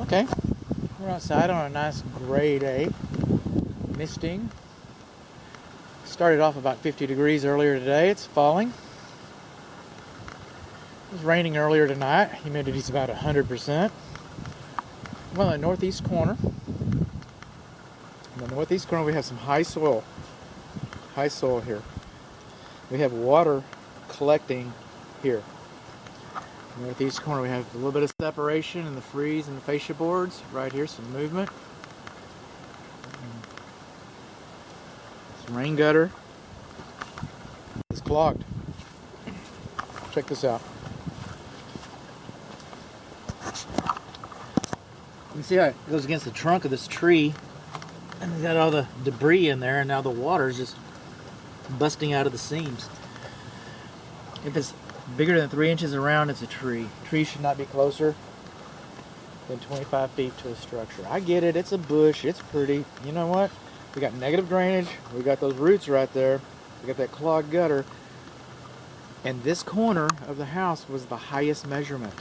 Okay, we're outside on a nice gray day, misting. Started off about 50 degrees earlier today. It's falling. It was raining earlier tonight. Humidity's about 100%. Well, in the northeast corner. In the northeast corner we have some high soil. High soil here. We have water collecting here. In the northeast corner we have a little bit of separation in the frieze and the fascia boards. Right here, some movement. Some rain gutter. It's clogged. Check this out. You can see how it goes against the trunk of this tree, and it's got all the debris in there, and now the water is just busting out of the seams. If it's bigger than 3 inches around, it's a tree. Trees should not be closer than 25 feet to a structure. I get it, it's a bush, it's pretty. You know what? We got negative drainage, we got those roots right there, we got that clogged gutter, and this corner of the house was the highest measurement.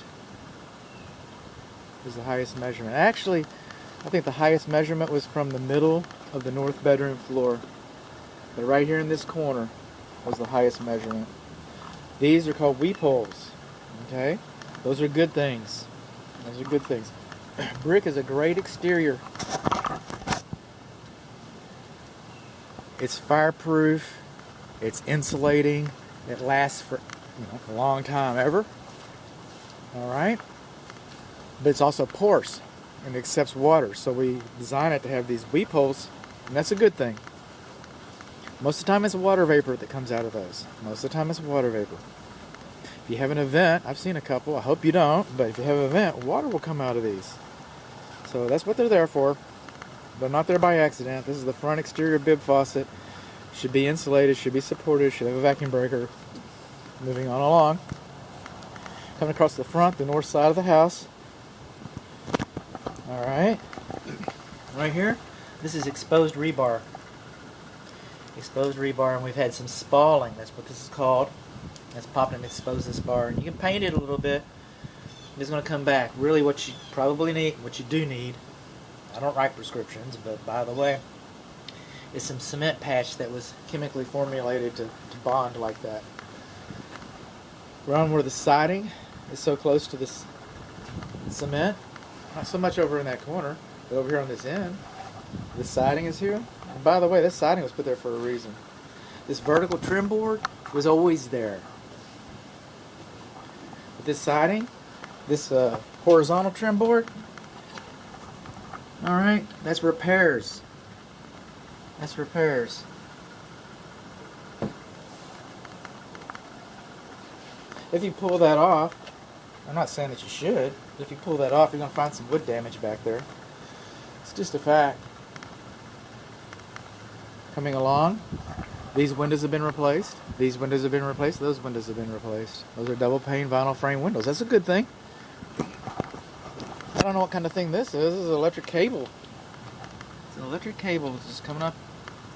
Actually, I think the highest measurement was from the middle of the north bedroom floor. But right here in this corner was the highest measurement. These are called weep holes. Okay? Those are good things. Brick is a great exterior. It's fireproof. It's insulating. It lasts for a long time ever. Alright? But it's also porous and it accepts water, so we design it to have these weep holes, and that's a good thing. Most of the time it's water vapor that comes out of those. If you have an event, I've seen a couple, I hope you don't, but if you have an event, water will come out of these. So that's what they're there for. They're not there by accident. This is the front exterior bib faucet. Should be insulated, should be supported, should have a vacuum breaker. Moving on along. Coming across the front, the north side of the house. Alright, right here, this is exposed rebar. And we've had some spalling, that's what this is called. That's popping and expose this bar. And you can paint it a little bit. It's going to come back. Really what you probably need, what you do need, I don't write prescriptions, but by the way, is some cement patch that was chemically formulated to bond like that. Around where the siding is so close to this cement, not so much over in that corner, but over here on this end, this siding is here. And by the way, this siding was put there for a reason. This vertical trim board was always there. But this siding, this horizontal trim board, alright, that's repairs. If you pull that off, I'm not saying that you should, but if you pull that off, you're going to find some wood damage back there. It's just a fact. Coming along, these windows have been replaced. Those windows have been replaced. Those are double pane vinyl frame windows. That's a good thing. I don't know what kind of thing this is. This is an electric cable. It's an electric cable that's just coming up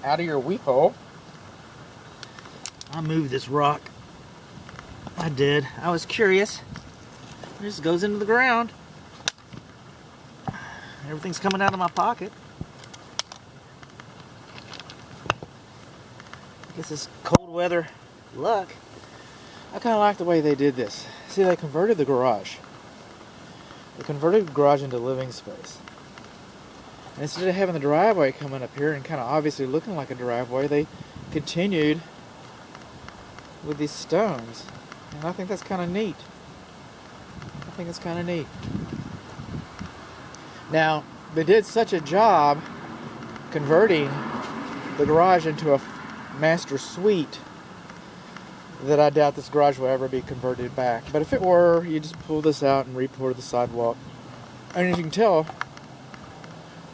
out of your weep hole. I'll move this rock. I did. I was curious. It just goes into the ground. Everything's coming out of my pocket. I guess it's cold weather luck. I kind of like the way they did this. See, they converted the garage. They converted the garage into living space. And instead of having the driveway coming up here and kind of obviously looking like a driveway, they continued with these stones. And I think that's kind of neat. Now, they did such a job converting the garage into a master suite that I doubt this garage will ever be converted back. But if it were, you just pull this out and re-pour the sidewalk. And as you can tell,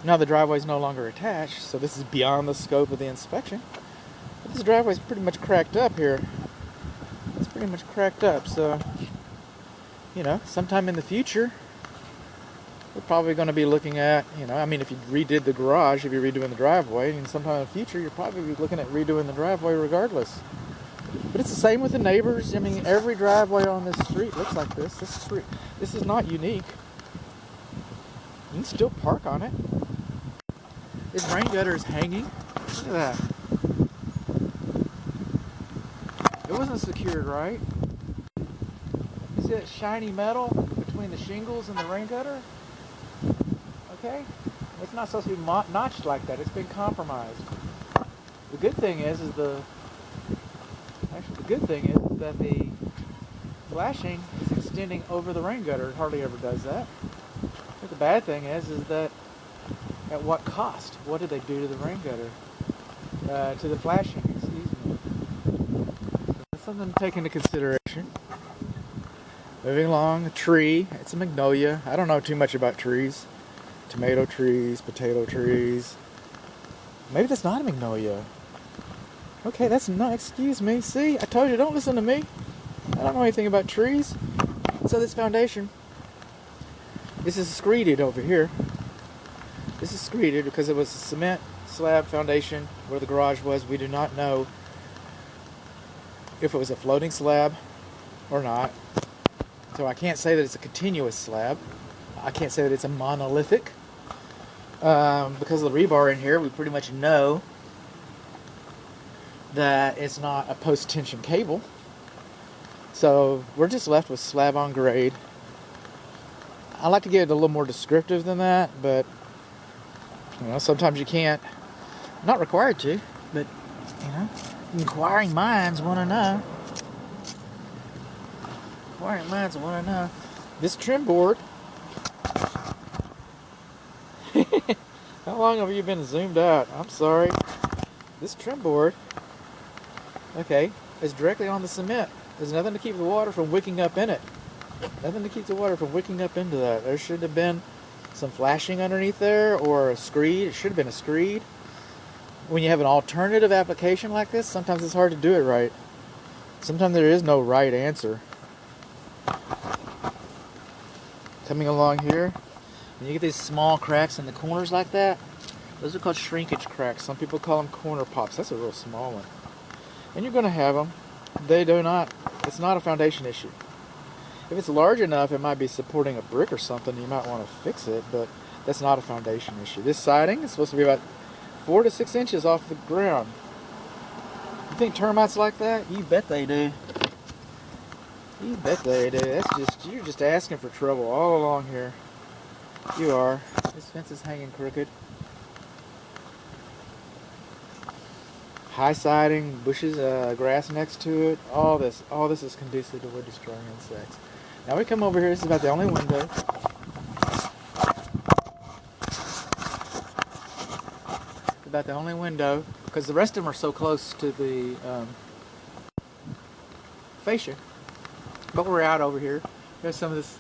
now the driveway is no longer attached, so this is beyond the scope of the inspection. But this driveway is pretty much cracked up here. It's pretty much cracked up, so sometime in the future, we're probably going to be looking at, if you redid the garage, if you're redoing the driveway, and sometime in the future, you're probably looking at redoing the driveway regardless. But it's the same with the neighbors. Every driveway on this street looks like this. This is not unique. You can still park on it. This rain gutter is hanging. Look at that. It wasn't secured right. You see that shiny metal between the shingles and the rain gutter? Okay? It's not supposed to be notched like that. It's been compromised. The good thing is that the flashing is extending over the rain gutter. It hardly ever does that. But the bad thing is that at what cost? What did they do to the rain gutter? To the flashing, excuse me. So that's something to take into consideration. Moving along, a tree. It's a magnolia. I don't know too much about trees. Tomato trees, potato trees. Maybe that's not a magnolia. Okay, that's not, excuse me. See, I told you, don't listen to me. I don't know anything about trees. So this foundation, this is screeded over here. This is screeded because it was a cement slab foundation where the garage was. We do not know if it was a floating slab or not. So I can't say that it's a continuous slab. I can't say that it's a monolithic. Because of the rebar in here, we pretty much know that it's not a post-tension cable. So we're just left with slab on grade. I like to get it a little more descriptive than that, but you know, sometimes you can't. Not required to, but you know, inquiring minds want to know. Inquiring minds want to know. This trim board. How long have you been zoomed out? I'm sorry. This trim board, okay, is directly on the cement. There's nothing to keep the water from wicking up in it. Nothing to keep the water from wicking up into that. There should have been some flashing underneath there, or a screed. It should have been a screed. When you have an alternative application like this, sometimes it's hard to do it right. Sometimes there is no right answer. Coming along here, when you get these small cracks in the corners like that, those are called shrinkage cracks. Some people call them corner pops. That's a real small one. And you're going to have them. It's not a foundation issue. If it's large enough, it might be supporting a brick or something. You might want to fix it, but that's not a foundation issue. This siding is supposed to be about 4 to 6 inches off the ground. You think termites like that? You bet they do. You bet they do. You're just asking for trouble all along here. You are. This fence is hanging crooked. High siding, bushes, grass next to it. All this is conducive to wood destroying insects. Now we come over here. This is about the only window. About the only window, because the rest of them are so close to the fascia. But we're out over here. There's some of this.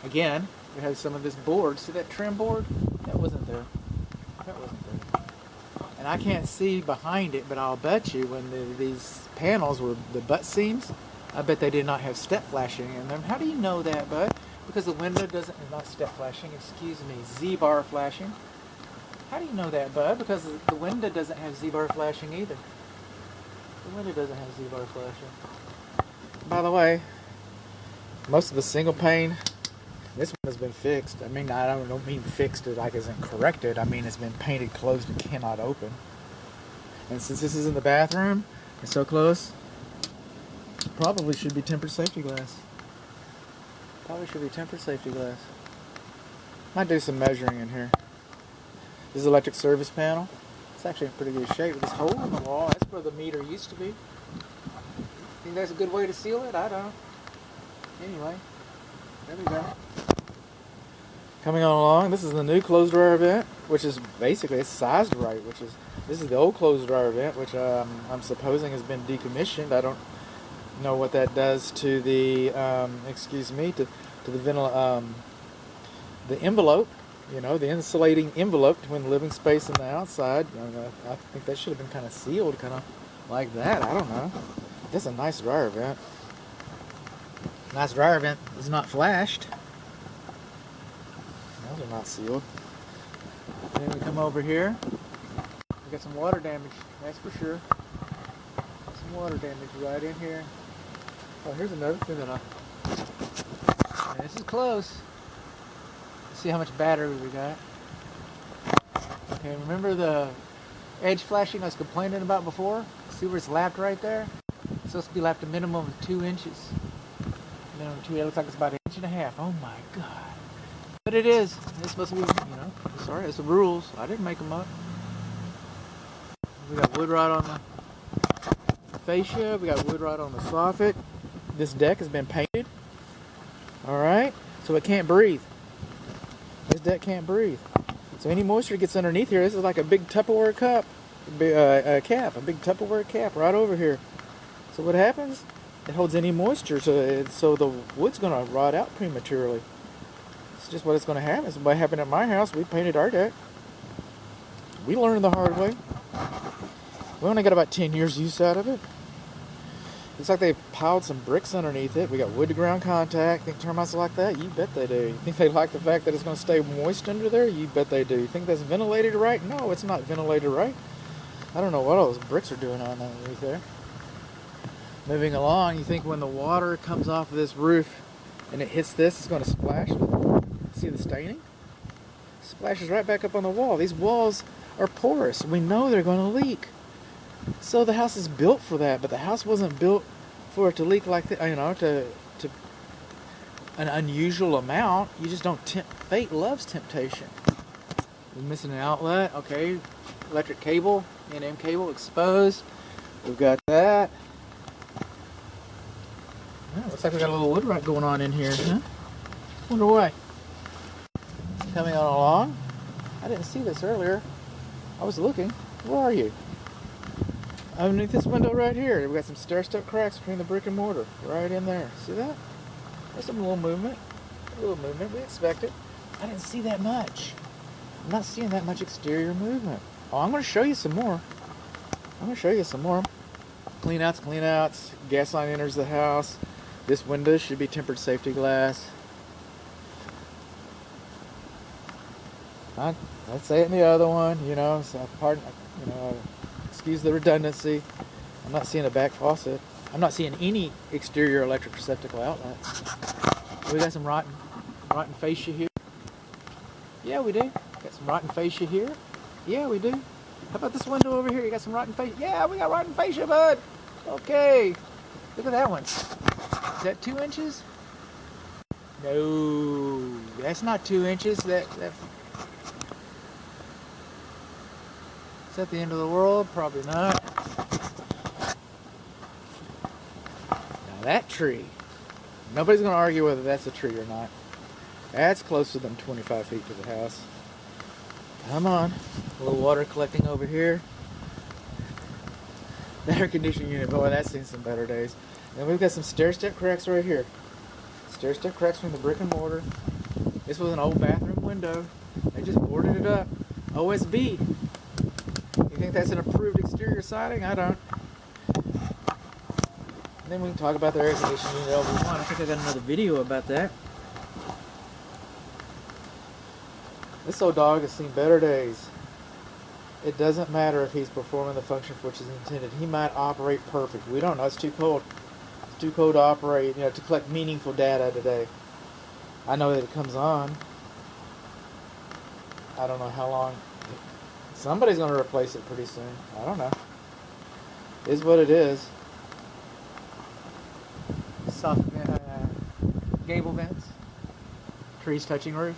Again, we have some of this board. See that trim board? That wasn't there. That wasn't there. And I can't see behind it, but I'll bet you when these panels were the butt seams, I bet they did not have step flashing in them. How do you know that, bud? Because the window doesn't, not step flashing, excuse me, Z-bar flashing. How do you know that, bud? Because the window doesn't have Z-bar flashing either. The window doesn't have Z-bar flashing. By the way, most of the single pane, this one has been fixed. I mean, I don't mean fixed like as in corrected. I mean it's been painted closed and cannot open. And since this is in the bathroom, it's so close, probably should be tempered safety glass. Probably should be tempered safety glass. Might do some measuring in here. This is electric service panel. It's actually in pretty good shape. With this hole in the wall, that's where the meter used to be. Think that's a good way to seal it? I don't. Anyway, there we go. Coming on along, this is the new clothes dryer vent, which is basically it's sized right. This is the old clothes dryer vent, which I'm supposing has been decommissioned. I don't know what that does to the to the the envelope. You know, the insulating envelope between the living space and the outside. I think that should have been kind of sealed, kind of like that. I don't know. That's a nice dryer vent. Nice dryer vent is not flashed. Those are not sealed. Then we come over here. We got some water damage, that's for sure. Some water damage right in here. Oh, here's another thing that this is close. see how much battery we got. Okay, remember the edge flashing I was complaining about before? See where it's lapped right there? It's supposed to be lapped a minimum of 2 inches. Minimum 2, it looks like it's about 1.5 inches. Oh my God. But it is. It's supposed to be, you know, sorry, it's the rules. I didn't make them up. We got wood rot on the fascia. We got wood rot on the soffit. This deck has been painted. Alright, so it can't breathe. This deck can't breathe. So any moisture gets underneath here. This is like a big Tupperware cup, a big Tupperware cap right over here. So what happens? It holds any moisture, so the wood's going to rot out prematurely. It's just what it's going to happen. It's what happened at my house. We painted our deck. We learned the hard way. We only got about 10 years use out of it. Looks like they piled some bricks underneath it. We got wood to ground contact. Think termites like that? You bet they do. You think they like the fact that it's going to stay moist under there? You bet they do. You think that's ventilated right? No, it's not ventilated right. I don't know what all those bricks are doing on underneath there. Moving along, you think when the water comes off of this roof and it hits this, it's going to splash? See the staining? Splashes right back up on the wall. These walls are porous. We know they're going to leak. So the house is built for that, but the house wasn't built for it to leak like that, you know, to an unusual amount. You just don't tempt. Fate loves temptation. We're missing an outlet. Okay, electric cable, N&M cable exposed. We've got that. Oh, looks like we got a little wood rot going on in here, huh? Wonder why. Coming on along. I didn't see this earlier. I was looking. Where are you? Underneath this window right here, we got some stair-step cracks between the brick and mortar. Right in there. See that? There's some little movement. A little movement. We expect it. I didn't see that much. I'm not seeing that much exterior movement. Oh, I'm going to show you some more. Clean-outs. Gas line enters the house. This window should be tempered safety glass. I'd say it in the other one, you know, so pardon, you know, excuse the redundancy. I'm not seeing a back faucet. I'm not seeing any exterior electric receptacle outlets. We got some rotten fascia here. Yeah, we do. Got some rotten fascia here. Yeah, we do. How about this window over here? You got some rotten fascia. Yeah, we got rotten fascia, bud. Okay. Look at that one. Is that 2 inches? No, that's not 2 inches. Is that the end of the world? Probably not. Now that tree, nobody's going to argue whether that's a tree or not. That's closer than 25 feet to the house. Come on. A little water collecting over here. The air conditioning unit, boy, that's seen some better days. And we've got some stair-step cracks right here. Stair-step cracks from the brick and mortar. This was an old bathroom window. They just boarded it up. OSB. You think that's an approved exterior siding? I don't. And then we can talk about the air conditioning unit over one. I think I got another video about that. This old dog has seen better days. It doesn't matter if he's performing the function for which he's intended. He might operate perfect. We don't know. It's too cold. It's too cold to operate, you know, to collect meaningful data today. I know that it comes on. I don't know how long. Somebody's going to replace it pretty soon. I don't know. It is what it is. Soft gable vents. Trees touching roof.